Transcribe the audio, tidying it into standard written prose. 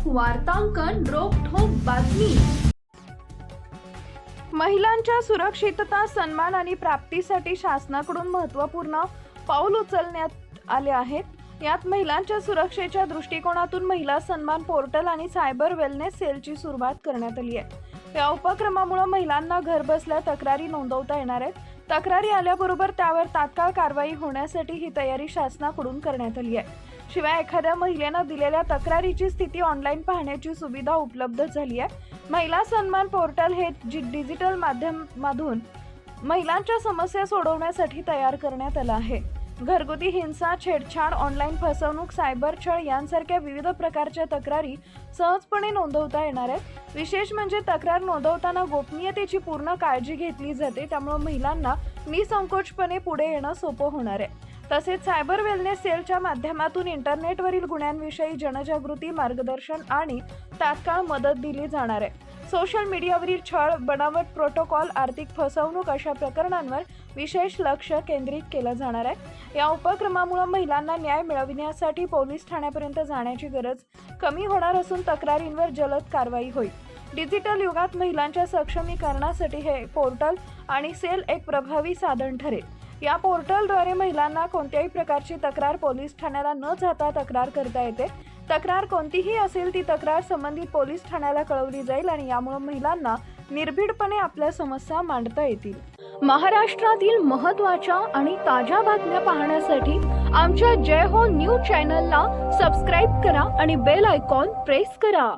वार्तांकन रोखठोक बातमी। महिलांच्या सुरक्षितता, सन्मान आणि प्राप्तीसाठी शासनाकडून महत्त्वपूर्ण पाऊल उचलण्यात आले आहेत। यात महिलांच्या सुरक्षेच्या दृष्टिकोनातून महिला सन्मान पोर्टल आणि सायबर वेलनेस सेलची सुरुवात करण्यात आली आहे। या उपक्रमामुळे महिलांना घरबसल्या तक्रारी नोंदवता येणार आहेत। तक्रारी आल्याबरोबर त्यावर तात्काळ कारवाई होण्यासाठी ही तयारी शासनाकडून करण्यात आली आहे। शिवाय एखाद्या महिलेनं दिलेल्या तक्रारीची स्थिती ऑनलाईन पाहण्याची सुविधा उपलब्ध झाली आहे। महिला सन्मान पोर्टल हे डिजिटल माध्यमातून महिलांच्या समस्या सोडवण्यासाठी तयार करण्यात आलं आहे। घरगुती हिंसा, छेडछाड, ऑनलाईन फसवणूक, सायबर छळ यांसारख्या विविध प्रकारच्या तक्रारी सहजपणे नोंदवता येणार आहेत। विशेष म्हणजे तक्रार नोंदवताना गोपनीयतेची पूर्ण काळजी घेतली जाते, त्यामुळे महिलांना निसंकोचपणे पुढे येणं सोपं होणार आहे। तसेच सायबर वेलनेस सेलच्या माध्यमातून इंटरनेटवरील गुन्ह्यांविषयी जनजागृती, मार्गदर्शन आणि तात्काळ मदत दिली जाणार आहे। सोशल मीडियावरील छळ, बनावट प्रोटोकॉल, आर्थिक फसवणूक अशा प्रकरणांवर विशेष लक्ष केंद्रित केलं जाणार आहे। या उपक्रमामुळे महिलांना न्याय मिळविण्यासाठी पोलीस ठाण्यापर्यंत जाण्याची गरज कमी होणार असून तक्रारींवर जलद कारवाई होईल। डिजिटल युगात महिलांच्या सक्षमीकरणासाठी हे पोर्टल आणि सेल एक प्रभावी साधन ठरेल। या पोर्टलद्वारे महिलांना कोणत्याही प्रकारची तक्रार पोलीस ठाण्याला न जाता तक्रार करता येते। तक्रार कोणतीही असेल ती तक्रार संबंधित पोलीस ठाण्याला कळवली जाईल आणि यामुळे महिलांना निर्भीडपणे आपल्या समस्या मांडता येतील। महाराष्ट्रातील महत्त्वाच्या आणि ताज्या बातम्या पाहण्यासाठी आमच्या जय हो न्यूज चॅनलला सबस्क्राईब करा आणि बेल आयकॉन प्रेस करा।